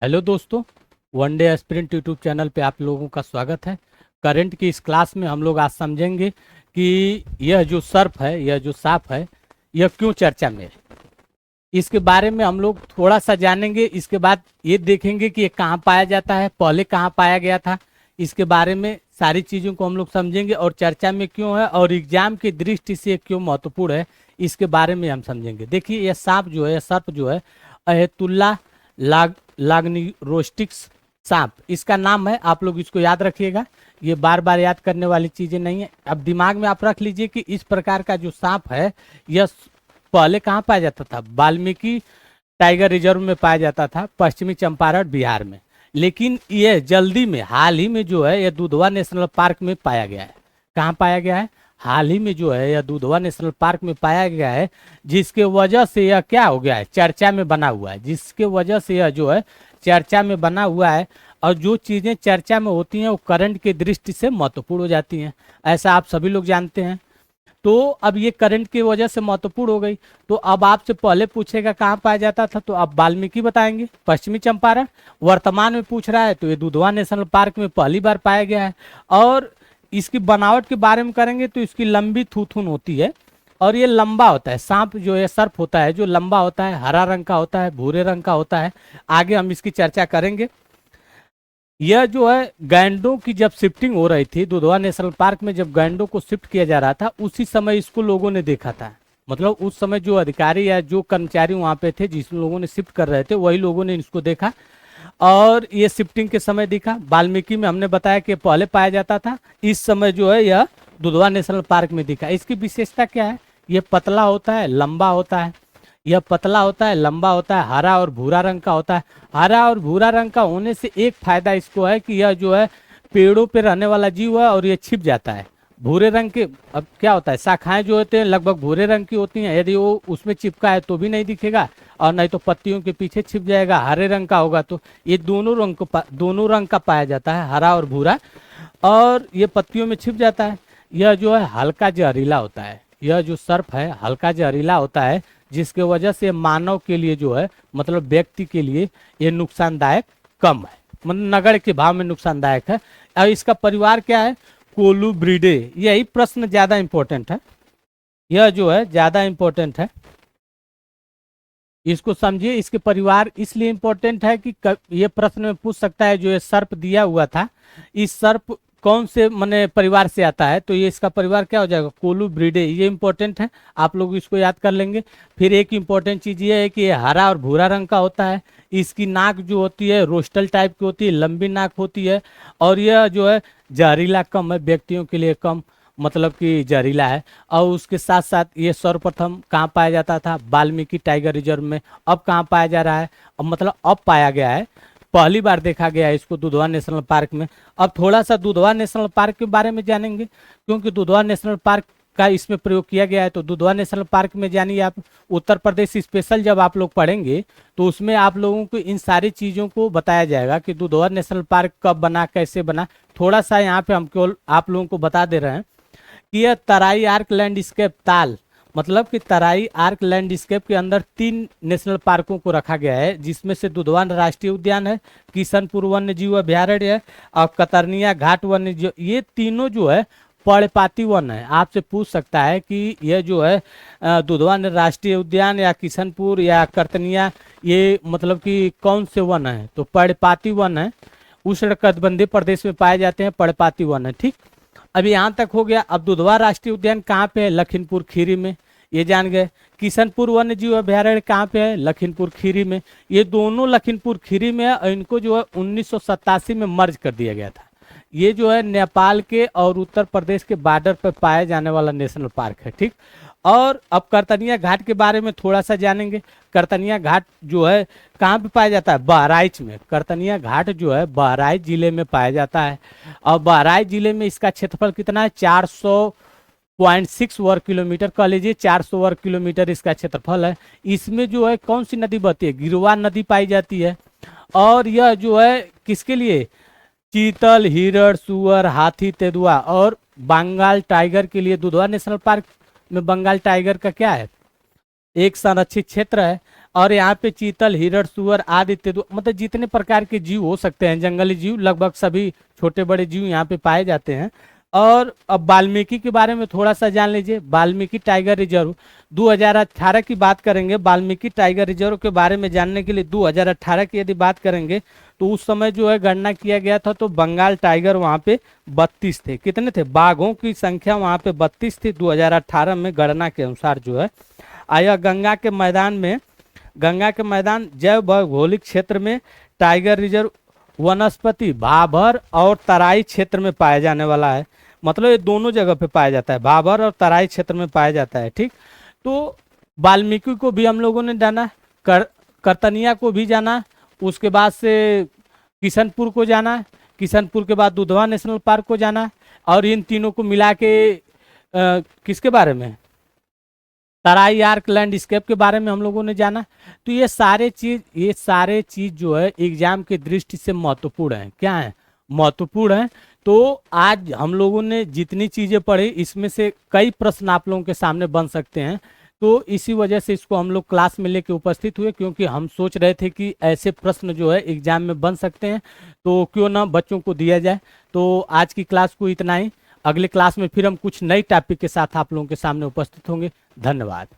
Hello दोस्तों, one day aspirant YouTube channel पे आप लोगों का स्वागत है। करंट की इस क्लास में हम लोग आज समझेंगे कि यह जो सर्प है, यह जो सांप है, यह क्यों चर्चा में है। इसके बारे में हम लोग थोड़ा सा जानेंगे। इसके बाद ये देखेंगे कि ये कहाँ पाया जाता है, पहले कहाँ पाया गया था। इसके बारे में सारी चीज़ों को हम लोग समझेंगे और चर्चा में क्यों है और एग्जाम की दृष्टि से क्यों महत्वपूर्ण है, इसके बारे में हम समझेंगे। देखिए, यह सांप जो है, यह सर्प जो है, अहेतुल्ला लागनिरोस्टिक्स सांप इसका नाम है। आप लोग इसको याद रखिएगा, ये बार बार याद करने वाली चीजें नहीं है। अब दिमाग में आप रख लीजिए कि इस प्रकार का जो सांप है, यह पहले कहाँ पाया जाता था। वाल्मीकि टाइगर रिजर्व में पाया जाता था, पश्चिमी चंपारण बिहार में। लेकिन यह जल्दी में, हाल ही में जो है, यह दुधवा नेशनल पार्क में पाया गया है। कहाँ पाया गया है? हाल ही में जो है, यह दुधवा नेशनल पार्क में पाया गया है, जिसके वजह से यह क्या हो गया है, चर्चा में बना हुआ है। जिसके वजह से यह जो है चर्चा में बना हुआ है। और जो चीज़ें चर्चा में होती हैं वो करंट की दृष्टि से महत्वपूर्ण हो जाती हैं, ऐसा आप सभी लोग जानते हैं। तो अब ये करंट की वजह से महत्वपूर्ण हो गई। तो अब आपसे पहले पूछेगा कहाँ पाया जाता था, तो आप वाल्मीकि बताएंगे, पश्चिमी चंपारण। वर्तमान में पूछ रहा है तो ये दुधवा नेशनल पार्क में पहली बार पाया गया है। और इसकी बनावट के बारे में करेंगे तो इसकी लंबी थूथून होती है और ये लंबा होता है। सांप जो है, सर्प होता है जो लंबा होता है, हरा रंग का होता है, भूरे रंग का होता है। आगे हम इसकी चर्चा करेंगे। यह जो है गैंडों की जब शिफ्टिंग हो रही थी दुधवा नेशनल पार्क में, जब गैंडों को शिफ्ट किया जा रहा था, उसी समय इसको लोगों ने देखा था। मतलब उस समय जो अधिकारी या जो कर्मचारी वहां पे थे, जिस लोगों ने शिफ्ट कर रहे थे, वही लोगों ने इसको देखा और ये शिफ्टिंग के समय दिखा। वाल्मीकि में हमने बताया कि पहले पाया जाता था, इस समय जो है यह दुधवा नेशनल पार्क में दिखा। इसकी विशेषता क्या है? ये पतला होता है, लंबा होता है। यह पतला होता है, लंबा होता है, हरा और भूरा रंग का होता है। हरा और भूरा रंग का होने से एक फायदा इसको है कि यह जो है पेड़ों पे रहने वाला जीव है और ये छिप जाता है। भूरे रंग के, अब क्या होता है, शाखाएं जो होते हैं लगभग भूरे रंग की होती हैं। यदि वो उसमें चिपका है तो भी नहीं दिखेगा और नहीं तो पत्तियों के पीछे छिप जाएगा। हरे रंग का होगा तो ये दोनों रंग का पाया जाता है, हरा और भूरा, और ये पत्तियों में छिप जाता है। यह जो है हल्का जहरीला होता है। यह जो सर्प है हल्का जहरीला होता है, जिसके वजह से मानव के लिए जो है, मतलब व्यक्ति के लिए ये नुकसानदायक कम है, मतलब नगण्य के भाव में नुकसानदायक है। और इसका परिवार क्या है? कोलुब्रिडे। यही प्रश्न ज्यादा इंपॉर्टेंट है, यह जो है ज्यादा इंपॉर्टेंट है, इसको समझिए। इसके परिवार इसलिए इंपॉर्टेंट है कि ये प्रश्न में पूछ सकता है, जो ये सर्प दिया हुआ था, इस सर्प कौन से मने परिवार से आता है, तो ये इसका परिवार क्या हो जाएगा? कोलुब्रिडे। ये इंपॉर्टेंट है, आप लोग इसको याद कर लेंगे। फिर एक इंपॉर्टेंट चीज ये है कि ये हरा और भूरा रंग का होता है। इसकी नाक जो होती है रोस्टल टाइप की होती है, लंबी नाक होती है। और यह जो है जहरीला कम है, व्यक्तियों के लिए कम, मतलब कि जहरीला है। और उसके साथ साथ ये सर्वप्रथम कहाँ पाया जाता था? वाल्मीकि टाइगर रिजर्व में। अब कहाँ पाया जा रहा है? अब मतलब अब पाया गया है, पहली बार देखा गया है इसको दुधवा नेशनल पार्क में। अब थोड़ा सा दुधवा नेशनल पार्क के बारे में जानेंगे, क्योंकि दुधवा नेशनल पार्क का इसमें प्रयोग किया गया है। तो दुधवा नेशनल पार्क में जानिए आप, उत्तर प्रदेश स्पेशल जब आप लोग पढ़ेंगे तो उसमें आप लोगों को इन सारी चीज़ों को बताया जाएगा कि दुधवा नेशनल पार्क कब बना, कैसे बना। थोड़ा सा यहाँ पे हम केवल आप लोगों को बता दे रहे हैं कि यह तराई आर्क लैंडस्केप ताल, मतलब कि तराई आर्क लैंडस्केप के अंदर 3 नेशनल पार्कों को रखा गया है, जिसमें से दुधवा राष्ट्रीय उद्यान है, किशनपुर वन्य जीव अभ्यारण्य है और कतरनिया घाट वन्य जीव। ये तीनों जो है पर्णपाती वन है। आपसे पूछ सकता है कि यह जो है दुधवा राष्ट्रीय उद्यान या किशनपुर या कर्तनिया, ये मतलब कि कौन से वन है? तो पर्णपाती वन है, उष्णकटिबंधीय प्रदेश में पाए जाते हैं, पर्णपाती वन है। ठीक, अभी यहाँ तक हो गया। अब दुधवा राष्ट्रीय उद्यान कहाँ पे है? लखीमपुर खीरी में, ये जान गए। किशनपुर वन्य जीव अभ्यारण्य कहाँ पे है? लखीमपुर खीरी में। ये दोनों लखीमपुर खीरी में है और इनको जो है 1987 में मर्ज कर दिया गया था। ये जो है नेपाल के और उत्तर प्रदेश के बॉर्डर पर पाया जाने वाला नेशनल पार्क है। ठीक, और अब करतनिया घाट के बारे में थोड़ा सा जानेंगे। करतनिया घाट जो है कहाँ पे पाया जाता है? बहराइच में। करतनिया घाट जो है बहराइच जिले में पाया जाता है। और बहराइच जिले में इसका क्षेत्रफल कितना है? 400.6 वर्ग किलोमीटर कह लीजिए, 400 वर्ग किलोमीटर इसका क्षेत्रफल है। इसमें जो है कौन सी नदी बहती है? गिरवा नदी पाई जाती है। और यह जो है किसके लिए? चीतल, हिरण, सुअर, हाथी, तेंदुआ और बंगाल टाइगर के लिए। दुधवा नेशनल पार्क में बंगाल टाइगर का क्या है? एक संरक्षित क्षेत्र है। और यहाँ पे चीतल, हिरण, सुअर आदि इत्यादि मतलब जितने प्रकार के जीव हो सकते हैं, जंगली जीव, लगभग सभी छोटे बड़े जीव यहाँ पे पाए जाते हैं। और अब वाल्मीकि के बारे में थोड़ा सा जान लीजिए। वाल्मीकि टाइगर रिजर्व 2018 की बात करेंगे। वाल्मीकि टाइगर रिजर्व के बारे में जानने के लिए 2018 की यदि बात करेंगे तो उस समय जो है गणना किया गया था तो बंगाल टाइगर वहाँ पे 32 थे। कितने थे? बाघों की संख्या वहाँ पे 32 थी 2018 में गणना के अनुसार जो है। आया गंगा के मैदान में, गंगा के मैदान जैव भौगोलिक क्षेत्र में टाइगर रिजर्व वनस्पति भाभर और तराई क्षेत्र में पाया जाने वाला है। मतलब ये दोनों जगह पे पाया जाता है, भाभर और तराई क्षेत्र में पाया जाता है। ठीक, तो वाल्मीकि को भी हम लोगों ने जाना, करतनिया को भी जाना, उसके बाद से किशनपुर को जाना, किशनपुर के बाद दुधवा नेशनल पार्क को जाना, और इन तीनों को मिला के किसके बारे में, तराई आर्क लैंडस्केप के बारे में हम लोगों ने जाना। तो ये सारे चीज जो है एग्जाम की दृष्टि से महत्वपूर्ण है। क्या है? महत्वपूर्ण है। तो आज हम लोगों ने जितनी चीजें पढ़ी इसमें से कई प्रश्न आप लोगों के सामने बन सकते हैं। तो इसी वजह से इसको हम लोग क्लास में लेके उपस्थित हुए, क्योंकि हम सोच रहे थे कि ऐसे प्रश्न जो है एग्जाम में बन सकते हैं, तो क्यों ना बच्चों को दिया जाए। तो आज की क्लास को इतना ही। अगले क्लास में फिर हम कुछ नई टॉपिक के साथ आप लोगों के सामने उपस्थित होंगे। धन्यवाद।